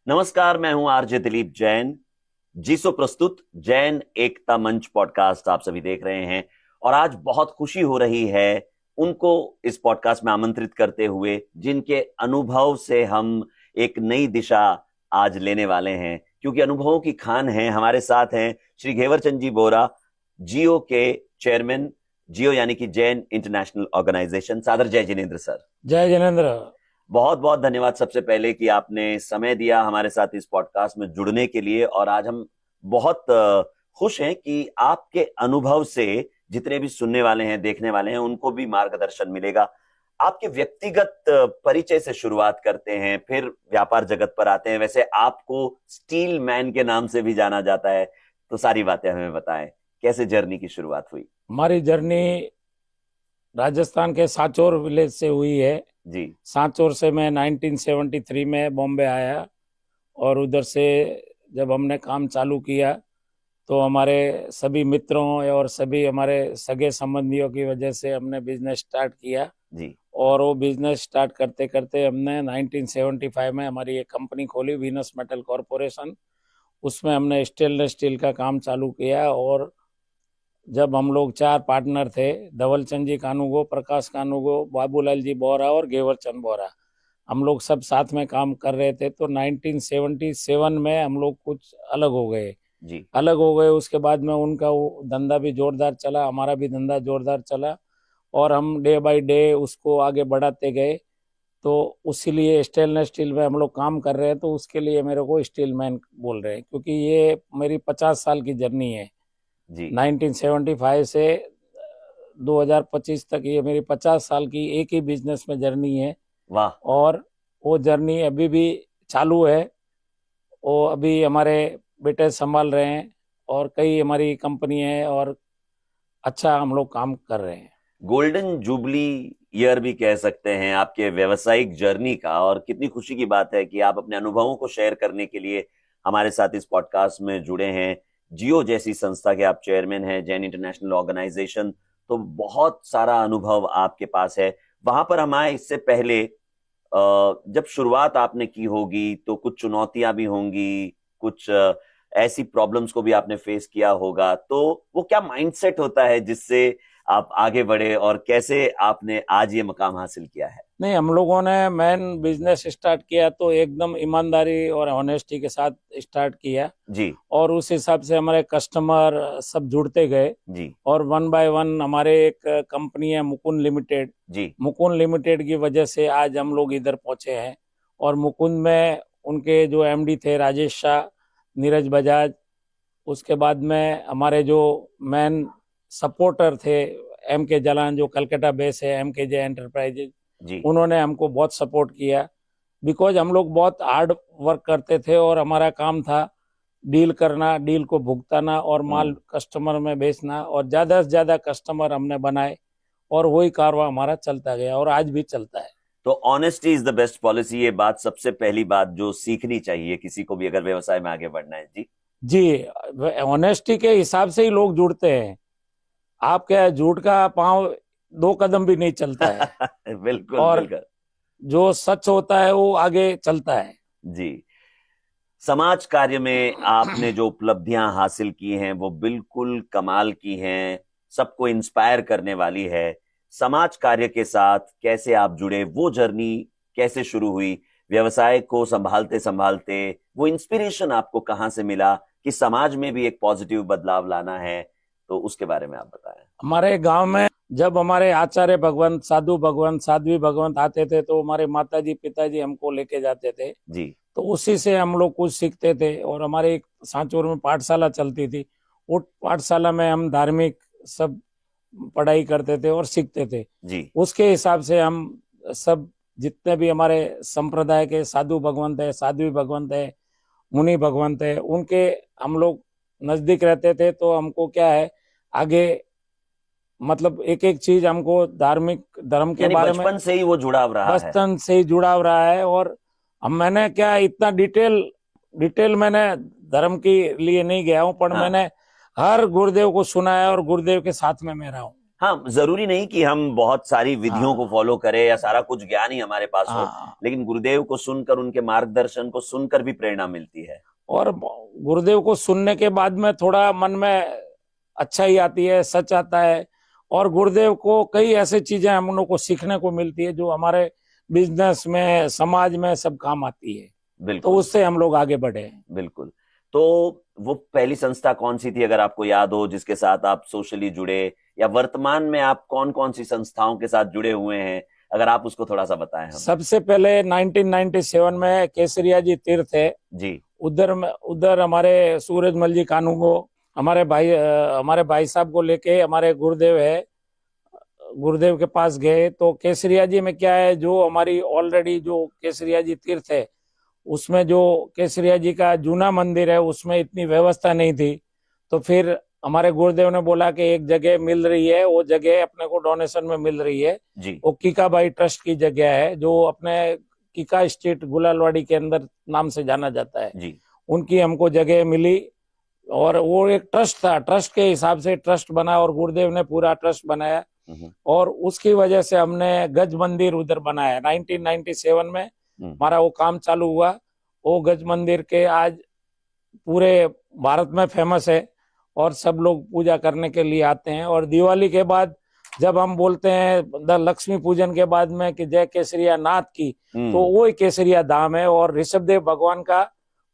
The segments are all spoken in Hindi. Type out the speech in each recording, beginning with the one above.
नमस्कार, मैं हूं आरजे दिलीप जैन। जीसो प्रस्तुत जैन एकता मंच पॉडकास्ट आप सभी देख रहे हैं। और आज बहुत खुशी हो रही है उनको इस पॉडकास्ट में आमंत्रित करते हुए जिनके अनुभव से हम एक नई दिशा आज लेने वाले हैं, क्योंकि अनुभवों की खान है। हमारे साथ हैं श्री घेवरचंद जी बोरा, जियो के चेयरमैन। जियो यानी कि जैन इंटरनेशनल ऑर्गेनाइजेशन। सादर जय जिनेन्द्र सर। जय जिनेन्द्र। बहुत बहुत धन्यवाद सबसे पहले कि आपने समय दिया हमारे साथ इस पॉडकास्ट में जुड़ने के लिए। और आज हम बहुत खुश हैं कि आपके अनुभव से जितने भी सुनने वाले हैं, देखने वाले हैं, उनको भी मार्गदर्शन मिलेगा। आपके व्यक्तिगत परिचय से शुरुआत करते हैं, फिर व्यापार जगत पर आते हैं। वैसे आपको स्टील मैन के नाम से भी जाना जाता है, तो सारी बातें हमें बताएं, कैसे जर्नी की शुरुआत हुई? हमारी जर्नी राजस्थान के सांचौर विलेज से हुई है जी। सांचौर से मैं 1973 में बॉम्बे आया, और उधर से जब हमने काम चालू किया तो हमारे सभी मित्रों और सभी हमारे सगे संबंधियों की वजह से हमने बिजनेस स्टार्ट किया। जी। और वो बिजनेस स्टार्ट करते करते हमने 1975 में हमारी एक कंपनी खोली, वीनस मेटल कॉरपोरेशन। उसमें हमने स्टेनलेस स्टील का काम चालू किया। और जब हम लोग 4 पार्टनर थे, धवलचंद जी कानूगो, प्रकाश कानूगो, बाबूलाल जी बोरा और घेवरचंद बोरा, हम लोग सब साथ में काम कर रहे थे। तो 1977 में हम लोग कुछ अलग हो गए। जी। अलग हो गए, उसके बाद में उनका वो धंधा भी जोरदार चला, हमारा भी धंधा जोरदार चला, और हम डे बाय डे उसको आगे बढ़ाते गए। तो उसीलिए स्टेनलेस स्टील में हम लोग काम कर रहे हैं, तो उसके लिए मेरे को स्टील मैन बोल रहे हैं, क्योंकि ये मेरी 50 साल की जर्नी है। जी। 1975 से 2025 तक ये मेरी 50 साल की एक ही बिजनेस में जर्नी है। वाह। और वो जर्नी अभी भी चालू है। वो अभी हमारे बेटे संभाल रहे हैं, और कई हमारी कंपनी है, और अच्छा हम लोग काम कर रहे हैं। गोल्डन जुबली ईयर भी कह सकते हैं आपके व्यवसायिक जर्नी का। और कितनी खुशी की बात है कि आप अपने अनुभवों को शेयर करने के लिए हमारे साथ इस पॉडकास्ट में जुड़े हैं। जियो जैसी संस्था के आप चेयरमैन हैं, जैन इंटरनेशनल ऑर्गेनाइजेशन, तो बहुत सारा अनुभव आपके पास है। वहां पर हम आए इससे पहले, जब शुरुआत आपने की होगी तो कुछ चुनौतियां भी होंगी, कुछ ऐसी प्रॉब्लम्स को भी आपने फेस किया होगा। तो वो क्या माइंडसेट होता है जिससे आप आगे बढ़े, और कैसे आपने आज ये मकाम हासिल किया है? नहीं, हम लोगों ने मेन बिजनेस स्टार्ट किया तो एकदम ईमानदारी और ऑनेस्टी के साथ स्टार्ट किया। जी। और उस हिसाब से हमारे कस्टमर सब जुड़ते गए। जी। और वन बाय वन हमारे एक कंपनी है मुकुंद लिमिटेड। जी। मुकुंद लिमिटेड की वजह से आज हम लोग इधर पहुंचे हैं। और मुकुंद में उनके जो एमडी थे राजेश शाह, नीरज बजाज, उसके बाद में हमारे जो मेन सपोर्टर थे एम के जलान, जो कलकत्ता बेस है, एम के जे एंटरप्राइजेज, जी। उन्होंने हमको बहुत सपोर्ट किया। बिकॉज हम लोग बहुत हार्ड वर्क करते थे, और हमारा काम था डील करना, डील को भुगताना और माल कस्टमर में बेचना, और ज्यादा से ज्यादा कस्टमर हमने बनाए, और वही कारवा हमारा चलता गया, और आज भी चलता है। तो honesty is the best policy, ये बात सबसे पहली बात जो सीखनी चाहिए किसी को भी अगर व्यवसाय में आगे बढ़ना है। जी। जी, ऑनेस्टी के हिसाब से ही लोग जुड़ते हैं। आप क्या, झूठ का पांव 2 कदम भी नहीं चलता है। बिल्कुल और बिल्कुल। जो सच होता है वो आगे चलता है। जी। समाज कार्य में आपने जो उपलब्धियां हासिल की हैं वो बिल्कुल कमाल की हैं, सबको इंस्पायर करने वाली है। समाज कार्य के साथ कैसे आप जुड़े, वो जर्नी कैसे शुरू हुई? व्यवसाय को संभालते संभालते वो इंस्पिरेशन आपको कहां से मिला कि समाज में भी एक पॉजिटिव बदलाव लाना है? तो उसके बारे में आप बताएं। हमारे गांव में जब हमारे आचार्य भगवंत, साधु भगवंत, साध्वी भगवंत आते थे, तो हमारे माताजी पिताजी हमको लेके जाते थे। जी। तो उसी से हम लोग कुछ सीखते थे। और हमारे एक सांचौर में पाठशाला चलती थी, वो पाठशाला में हम धार्मिक सब पढ़ाई करते थे और सीखते थे। जी। उसके हिसाब से हम सब, जितने भी हमारे संप्रदाय के साधु भगवंत है, साध्वी भगवंत है, मुनि भगवंत है, उनके हम लोग नजदीक रहते थे। तो हमको क्या है, आगे मतलब एक एक चीज हमको धार्मिक धर्म के यानी बारे में बचपन से ही वो जुड़ाव रहा है। बचपन से ही जुड़ाव रहा है। और हम, मैंने क्या इतना डिटेल डिटेल मैंने धर्म के लिए नहीं गया हूँ, पर हाँ। मैंने हर गुरुदेव को सुना है, और गुरुदेव के साथ में मैं रहा हूँ। हाँ, जरूरी नहीं कि हम बहुत सारी विधियों हाँ को फॉलो करें या सारा कुछ ज्ञान ही हमारे पास हो, हाँ। लेकिन गुरुदेव को सुनकर, उनके मार्गदर्शन को सुनकर भी प्रेरणा मिलती है। और गुरुदेव को सुनने के बाद में थोड़ा मन में अच्छाई आती है, सच आता है। और गुरुदेव को कई ऐसी चीजें हम लोग को सीखने को मिलती है जो हमारे बिजनेस में, समाज में सब काम आती है। तो बिल्कुल उससे हम लोग आगे बढ़े। बिल्कुल। तो वो पहली संस्था कौन सी थी, अगर आपको याद हो, जिसके साथ आप सोशली जुड़े, या वर्तमान में आप कौन कौन सी संस्थाओं के साथ जुड़े हुए हैं, अगर आप उसको थोड़ा सा बताएं हमें। सबसे पहले 1997 में केसरिया जी तीर्थ है, जी उधर हमारे सूरजमल जी कानू को, हमारे भाई साहब को लेके हमारे गुरुदेव है, गुरुदेव के पास गए। तो केसरिया जी में क्या है, जो हमारी ऑलरेडी जो केसरिया जी तीर्थ है उसमें जो केसरिया जी का जूना मंदिर है उसमें इतनी व्यवस्था नहीं थी। तो फिर हमारे गुरुदेव ने बोला कि एक जगह मिल रही है, वो जगह अपने को डोनेशन में मिल रही है। जी वो कीकाबाई ट्रस्ट की जगह है, जो अपने कीका स्ट्रीट गुलालवाड़ी के अंदर नाम से जाना जाता है। जी उनकी हमको जगह मिली और वो एक ट्रस्ट था, ट्रस्ट के हिसाब से ट्रस्ट बना और गुरुदेव ने पूरा ट्रस्ट बनाया। और उसकी वजह से हमने गज मंदिर उधर बनाया 1997 में। हमारा वो काम चालू हुआ। वो गज मंदिर के आज पूरे भारत में फेमस है और सब लोग पूजा करने के लिए आते हैं। और दिवाली के बाद जब हम बोलते हैं द लक्ष्मी पूजन के बाद में कि जय केसरिया नाथ की, तो वो ही केसरिया धाम है और ऋषभदेव भगवान का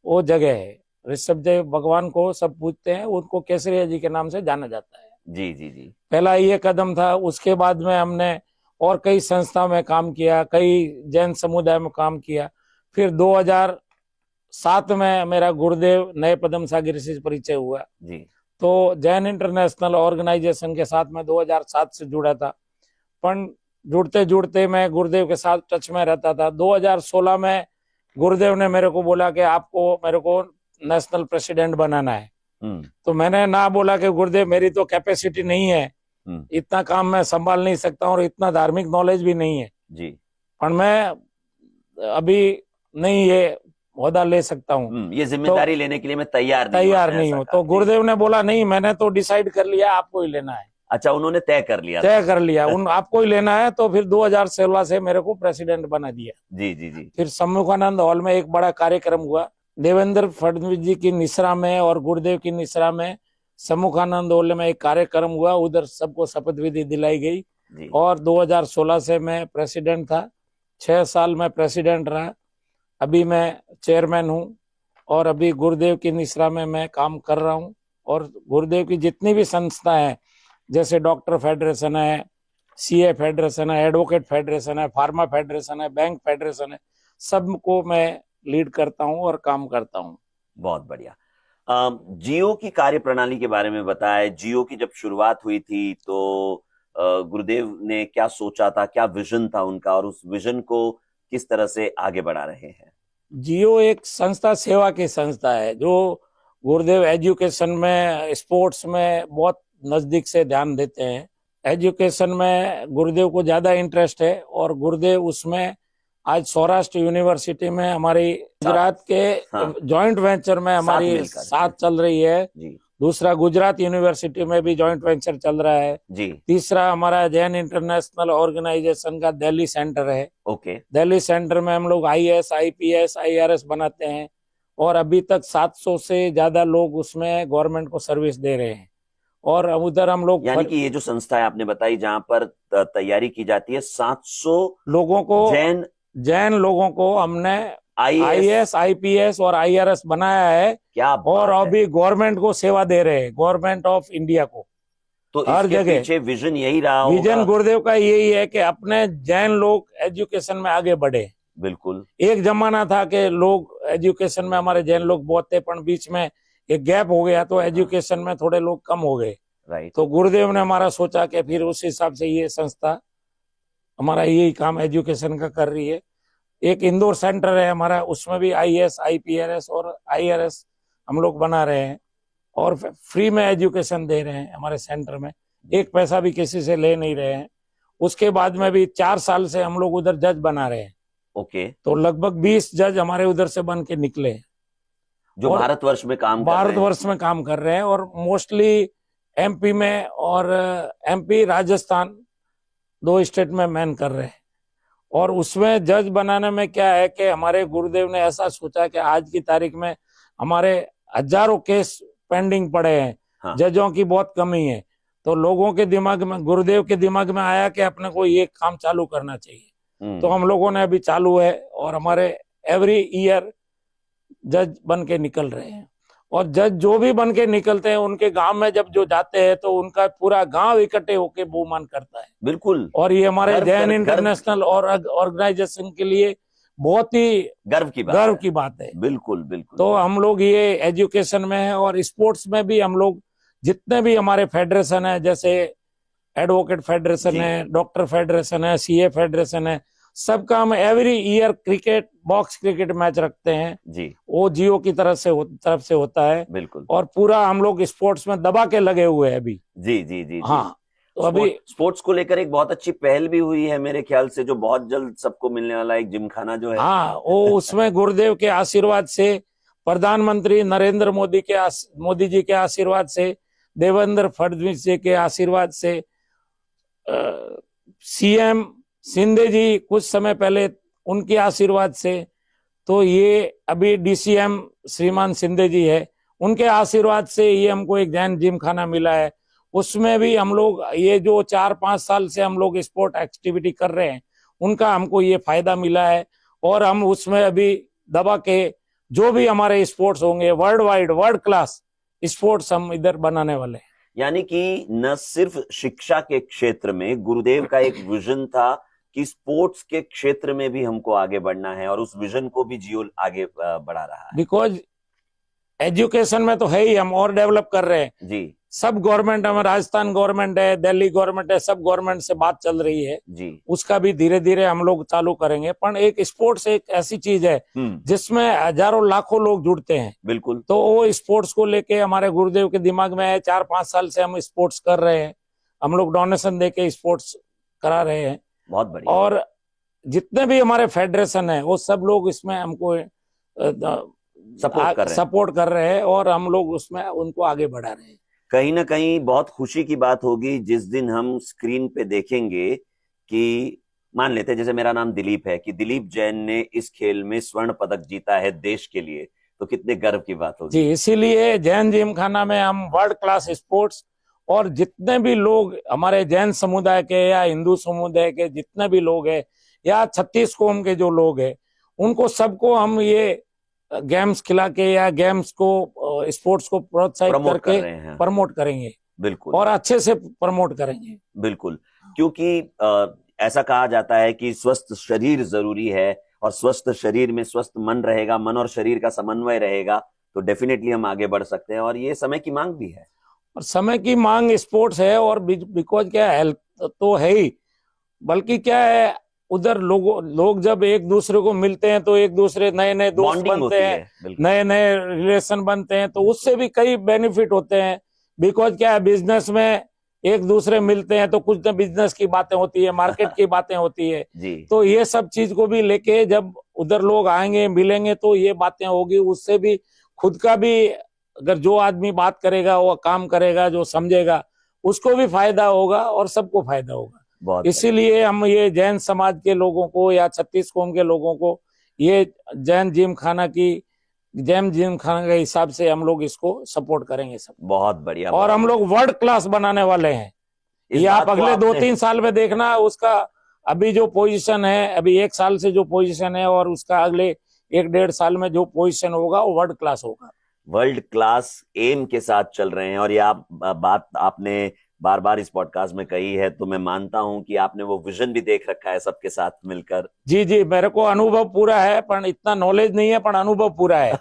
वो जगह है। ऋषभदेव भगवान को सब पूजते हैं, उनको केसरिया जी के नाम से जाना जाता है। जी जी जी। पहला ये कदम था। उसके बाद में हमने और कई संस्था में काम किया, कई जैन समुदाय में काम किया। फिर 2007 में मेरा गुरुदेव नए पदम सागर से परिचय हुआ। जी। तो जैन इंटरनेशनल ऑर्गेनाइजेशन के साथ में 2007 से जुड़ा था। पर जुड़ते जुड़ते मैं गुरुदेव के साथ टच में रहता था। 2016 में गुरुदेव ने मेरे को बोला कि आपको मेरे को नेशनल प्रेसिडेंट बनाना है। तो मैंने ना बोला कि गुरुदेव मेरी तो कैपेसिटी नहीं है, इतना काम मैं संभाल नहीं सकता और इतना धार्मिक नॉलेज भी नहीं है जी, पर मैं अभी नहीं ये ओहदा ले सकता हूँ, ये जिम्मेदारी लेने के लिए मैं तैयार नहीं हूँ। तो गुरुदेव ने बोला नहीं, मैंने तो डिसाइड कर लिया, आपको ही लेना है। अच्छा, उन्होंने तय कर लिया आपको ही लेना है। तो फिर 2016 से मेरे को प्रेसिडेंट बना दिया। जी जी जी। फिर सम्मुखानंद हॉल में एक बड़ा कार्यक्रम हुआ, देवेंद्र फडणवीस जी की निसरा में और गुरुदेव की निसरा में सम्मुखानंद हॉल में एक कार्यक्रम हुआ। उधर सबको शपथ विधि दिलाई गई और 2016 से मैं प्रेसिडेंट था। 6 साल में प्रेसिडेंट रहा। अभी मैं चेयरमैन हूँ और अभी गुरुदेव की निसरा में मैं काम कर रहा हूँ। और गुरुदेव की जितनी भी संस्था है, जैसे डॉक्टर फेडरेशन है, सीए फेडरेशन है, एडवोकेट फेडरेशन है, फार्मा फेडरेशन है, बैंक फेडरेशन है, सबको मैं लीड करता हूं और काम करता हूं। बहुत बढ़िया। जियो की कार्य प्रणाली के बारे में बताया। जियो की जब शुरुआत हुई थी तो गुरुदेव ने क्या सोचा था, क्या विजन था उनका, और उस विजन को किस तरह से आगे बढ़ा रहे हैं? जियो एक संस्था, सेवा की संस्था है, जो गुरुदेव एजुकेशन में, स्पोर्ट्स में बहुत नजदीक से ध्यान देते हैं। एजुकेशन में गुरुदेव को ज्यादा इंटरेस्ट है और गुरुदेव उसमें आज सौराष्ट्र यूनिवर्सिटी में हमारी गुजरात के जॉइंट वेंचर में हमारी साथ चल रही है जी। दूसरा गुजरात यूनिवर्सिटी में भी जॉइंट वेंचर चल रहा है जी। तीसरा हमारा जैन इंटरनेशनल ऑर्गेनाइजेशन का दिल्ली सेंटर है। ओके। दिल्ली सेंटर में हम लोग IAS, IPS, IRS बनाते हैं और अभी तक 700 से ज्यादा लोग उसमें गवर्नमेंट को सर्विस दे रहे हैं। और उधर हम लोग, यानी कि ये जो संस्था है आपने बताई जहां पर तैयारी की जाती है, 700 लोगों को, जैन लोगों को हमने IAS, IPS और IRS बनाया है। क्या और अभी गवर्नमेंट को सेवा दे रहे हैं, गवर्नमेंट ऑफ इंडिया को। तो हर जगह पीछे विजन यही रहा होगा। विजन गुरुदेव का यही है कि अपने जैन लोग एजुकेशन में आगे बढ़े। बिल्कुल। एक जमाना था कि लोग एजुकेशन में, हमारे जैन लोग बहुत थे, पर बीच में एक गैप हो गया तो एजुकेशन में थोड़े लोग कम हो गए। राइट। तो गुरुदेव ने हमारा सोचा कि फिर उस हिसाब से ये संस्था हमारा यही काम एजुकेशन का कर रही है। एक इंदौर सेंटर है हमारा, उसमें भी IAS, IPRS और IRS हम लोग बना रहे हैं और फ्री में एजुकेशन दे रहे हैं हमारे सेंटर में। एक पैसा भी किसी से ले नहीं रहे हैं। उसके बाद में भी 4 साल से हम लोग उधर जज बना रहे हैं। ओके। तो लगभग 20 जज हमारे उधर से बन के निकले, जो भारतवर्ष में काम कर रहे हैं। और मोस्टली एमपी में, और एमपी राजस्थान 2 स्टेट में मैन कर रहे हैं। और उसमें जज बनाने में क्या है कि हमारे गुरुदेव ने ऐसा सोचा कि आज की तारीख में हमारे हजारों केस पेंडिंग पड़े हैं, हाँ। जजों की बहुत कमी है। तो लोगों के दिमाग में, गुरुदेव के दिमाग में आया कि अपने को ये काम चालू करना चाहिए। तो हम लोगों ने अभी चालू है, और हमारे एवरी ईयर जज बन के निकल रहे हैं। और जज जो भी बन के निकलते हैं, उनके गांव में जब जो जाते हैं तो उनका पूरा गांव इकट्ठे होके बहुमान करता है। बिल्कुल। और ये हमारे जैन इंटरनेशनल और ऑर्गेनाइजेशन के लिए बहुत ही गर्व की बात है। बिल्कुल बिल्कुल। तो हम लोग ये एजुकेशन में है, और स्पोर्ट्स में भी हम लोग जितने भी हमारे फेडरेशन है, जैसे एडवोकेट फेडरेशन है, डॉक्टर फेडरेशन है, सीए फेडरेशन है, सबका हम every year cricket, box cricket match रखते हैं जी। वो जियो की तरफ से होता है। बिल्कुल। और पूरा हम लोग स्पोर्ट्स में दबा के लगे हुए हैं अभी। जी जी जी। हाँ, तो अभी स्पोर्ट्स को लेकर एक बहुत अच्छी पहल भी हुई है मेरे ख्याल से, जो बहुत जल्द सबको मिलने वाला एक जिमखाना जो है। हाँ, वो उसमें गुरुदेव के आशीर्वाद से, प्रधानमंत्री नरेंद्र मोदी जी के आशीर्वाद से, देवेंद्र फडणवीस जी के आशीर्वाद से, सीएम शिंदे जी कुछ समय पहले, उनके आशीर्वाद से, तो ये अभी डीसीएम श्रीमान शिंदे जी है, उनके आशीर्वाद से ये हमको एक जैन जिम खाना मिला है। उसमें भी हम लोग ये जो 4-5 साल से हम लोग स्पोर्ट एक्टिविटी कर रहे हैं, उनका हमको ये फायदा मिला है। और हम उसमें अभी दबा के जो भी हमारे स्पोर्ट्स होंगे, world wide, world class sports हम इधर बनाने वाले हैं। यानी कि न सिर्फ शिक्षा के क्षेत्र में गुरुदेव का एक विजन था कि स्पोर्ट्स के क्षेत्र में भी हमको आगे बढ़ना है, और उस विजन को भी जियो आगे बढ़ा रहा है। बिकॉज एजुकेशन में तो है ही, हम और डेवलप कर रहे हैं जी। सब गवर्नमेंट, हमें राजस्थान गवर्नमेंट है, दिल्ली गवर्नमेंट है, सब गवर्नमेंट से बात चल रही है जी। उसका भी धीरे धीरे हम लोग चालू करेंगे। पर एक स्पोर्ट्स एक ऐसी चीज है जिसमें हजारों लाखों लोग जुड़ते हैं। बिल्कुल। तो वो स्पोर्ट्स को लेके हमारे गुरुदेव के दिमाग में है। 4-5 साल से हम स्पोर्ट्स कर रहे हैं, हम लोग डोनेशन दे के स्पोर्ट्स करा रहे हैं। बहुत बढ़िया। और जितने भी हमारे फेडरेशन है वो सब लोग इसमें हमको सपोर्ट कर रहे हैं, और हम लोग उसमें उनको आगे बढ़ा रहे हैं। कहीं ना कहीं बहुत खुशी की बात होगी जिस दिन हम स्क्रीन पे देखेंगे कि, मान लेते हैं जैसे मेरा नाम दिलीप है, कि दिलीप जैन ने इस खेल में स्वर्ण पदक जीता है देश के लिए, तो कितने गर्व की बात होगी। जी, इसीलिए जैन जिमखाना में हम वर्ल्ड क्लास स्पोर्ट्स, और जितने भी लोग हमारे जैन समुदाय के या हिंदू समुदाय के जितने भी लोग हैं, या 36 कौम के जो लोग हैं, उनको सबको हम ये गेम्स खिला के या गेम्स को, स्पोर्ट्स को प्रोत्साहित करके प्रमोट करेंगे। बिल्कुल। और अच्छे से प्रमोट करेंगे। बिल्कुल, क्योंकि ऐसा कहा जाता है कि स्वस्थ शरीर जरूरी है, और स्वस्थ शरीर में स्वस्थ मन रहेगा, मन और शरीर का समन्वय रहेगा, तो डेफिनेटली हम आगे बढ़ सकते हैं। और ये समय की मांग भी है, और समय की मांग स्पोर्ट्स है। और बिकॉज क्या है, हेल्थ तो है ही, बल्कि क्या है, उधर लोग जब एक दूसरे को मिलते हैं तो एक दूसरे नए नए दोस्त बनते हैं, नए नए रिलेशन बनते हैं, तो उससे भी कई बेनिफिट होते हैं। बिकॉज क्या है, बिजनेस में एक दूसरे मिलते हैं तो कुछ न बिजनेस की बातें होती है, मार्केट की बातें होती है जी। तो ये सब चीज को भी लेके जब उधर लोग आएंगे, मिलेंगे, तो ये बातें होगी। उससे भी खुद का भी, अगर जो आदमी बात करेगा, वो काम करेगा, जो समझेगा, उसको भी फायदा होगा और सबको फायदा होगा। इसीलिए हम ये जैन समाज के लोगों को या 36 कौम के लोगों को ये जैन जिम खाना के हिसाब से हम लोग इसको सपोर्ट करेंगे सब। बहुत बढ़िया। और हम लोग वर्ल्ड क्लास बनाने वाले हैं। ये आप अगले 2-3 साल में देखना, उसका अभी जो पोजीशन है, अभी 1 साल से जो पोजीशन है, और उसका अगले 1-1.5 साल में जो पोजीशन होगा वो वर्ल्ड क्लास होगा। वर्ल्ड क्लास एम के साथ चल रहे हैं, और ये बात आपने बार बार इस पॉडकास्ट में कही है, तो मैं मानता हूं कि आपने वो विजन भी देख रखा है सबके साथ मिलकर। जी जी, मेरे को अनुभव पूरा है, पर इतना नॉलेज नहीं है, पर अनुभव पूरा है।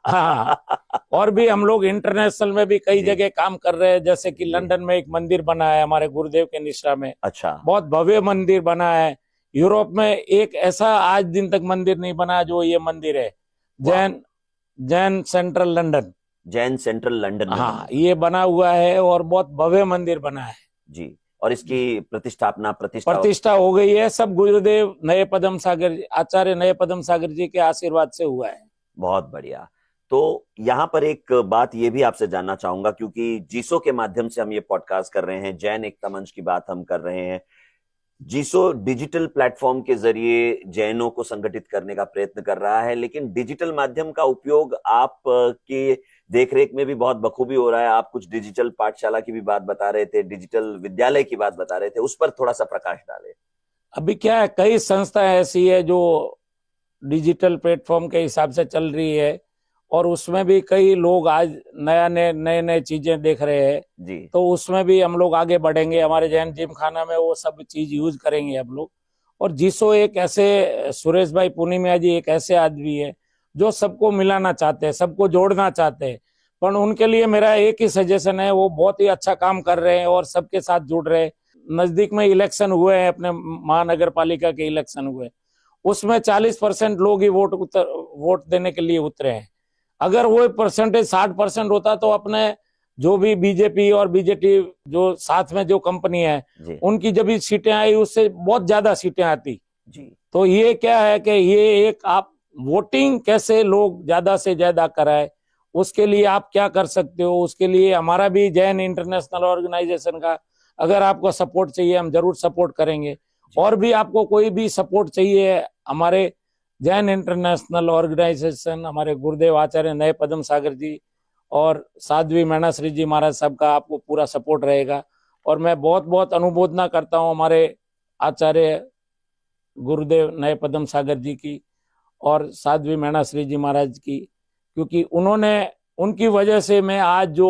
हाँ, और भी हम लोग इंटरनेशनल में भी कई जगह काम कर रहे हैं, जैसे कि लंदन में एक मंदिर बना है हमारे गुरुदेव के निष्ठा में। अच्छा। बहुत भव्य मंदिर बना है। यूरोप में एक ऐसा आज दिन तक मंदिर नहीं बना जो ये मंदिर है, Jain central London. Jain central London. हाँ, ये बना हुआ है और बहुत भव्य मंदिर बना है जी। और इसकी प्रतिष्ठा हो गई है। सब गुरुदेव आचार्य नए पदम सागर जी के आशीर्वाद से हुआ है। बहुत बढ़िया। तो यहाँ पर एक बात ये भी आपसे जानना चाहूंगा, क्योंकि जीसो के माध्यम से हम ये पॉडकास्ट कर रहे हैं, जैन एकता मंच की बात हम कर रहे हैं। जीसो डिजिटल प्लेटफॉर्म के जरिए जैनों को संगठित करने का प्रयत्न कर रहा है, लेकिन डिजिटल माध्यम का उपयोग आप की देखरेख में भी बहुत बखूबी हो रहा है। आप कुछ डिजिटल पाठशाला की भी बात बता रहे थे, डिजिटल विद्यालय की बात बता रहे थे, उस पर थोड़ा सा प्रकाश डालें। अभी क्या है, कई संस्थाएं ऐसी है जो डिजिटल प्लेटफॉर्म के हिसाब से चल रही है, और उसमें भी कई लोग आज नए नए चीजें देख रहे हैं जी। तो उसमें भी हम लोग आगे बढ़ेंगे। हमारे जैन जिम खाना में वो सब चीज यूज करेंगे हम लोग। और जीसो एक ऐसे, सुरेश भाई पूनिया जी एक ऐसे आदमी है जो सबको मिलाना चाहते हैं, सबको जोड़ना चाहते हैं। पर उनके लिए मेरा एक ही सजेशन है, वो बहुत ही अच्छा काम कर रहे हैं और सबके साथ जुड़ रहे हैं। नजदीक में इलेक्शन हुए हैं, अपने महानगर पालिका के इलेक्शन हुए, उसमें 40% लोग ही वोट देने के लिए उतरे हैं। अगर वो परसेंटेज 60% होता तो अपने जो भी बीजेपी और बीजेटी जो साथ में जो कंपनी है उनकी जब भी सीटें आई उससे बहुत ज्यादा सीटें आती जी। तो ये क्या है कि ये एक, आप वोटिंग कैसे लोग ज्यादा से ज्यादा कराए, उसके लिए आप क्या कर सकते हो। उसके लिए हमारा भी जैन इंटरनेशनल ऑर्गेनाइजेशन का अगर आपको सपोर्ट चाहिए, हम जरूर सपोर्ट करेंगे। और भी आपको कोई भी सपोर्ट चाहिए, हमारे जैन इंटरनेशनल ऑर्गेनाइजेशन, हमारे गुरुदेव आचार्य नए पदम सागर जी और साध्वी मैनाश्री जी महाराज, सबका आपको पूरा सपोर्ट रहेगा। और मैं बहुत बहुत अनुमोदना करता हूं हमारे आचार्य गुरुदेव नए पदम सागर जी की और साध्वी मैनाश्री जी महाराज की, क्योंकि उनकी वजह से मैं आज जो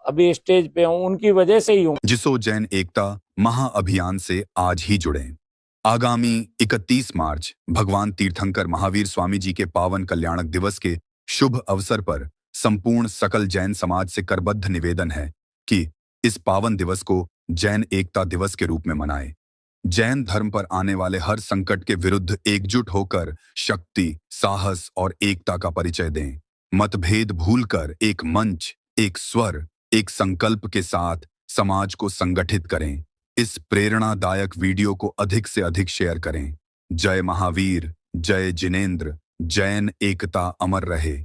अभी स्टेज पे हूं, उनकी वजह से ही हूं। जिसो जैन एकता महाअभियान से आज ही जुड़ें। आगामी 31 मार्च भगवान तीर्थंकर महावीर स्वामी जी के पावन कल्याणक दिवस के शुभ अवसर पर संपूर्ण सकल जैन समाज से करबद्ध निवेदन है कि इस पावन दिवस को जैन एकता दिवस के रूप में मनाएं। जैन धर्म पर आने वाले हर संकट के विरुद्ध एकजुट होकर शक्ति, साहस और एकता का परिचय दें। मतभेद भूलकर एक मंच, एक स्वर, एक संकल्प के साथ समाज को संगठित करें। इस प्रेरणादायक वीडियो को अधिक से अधिक शेयर करें। जय महावीर, जय जिनेंद्र, जैन एकता अमर रहे।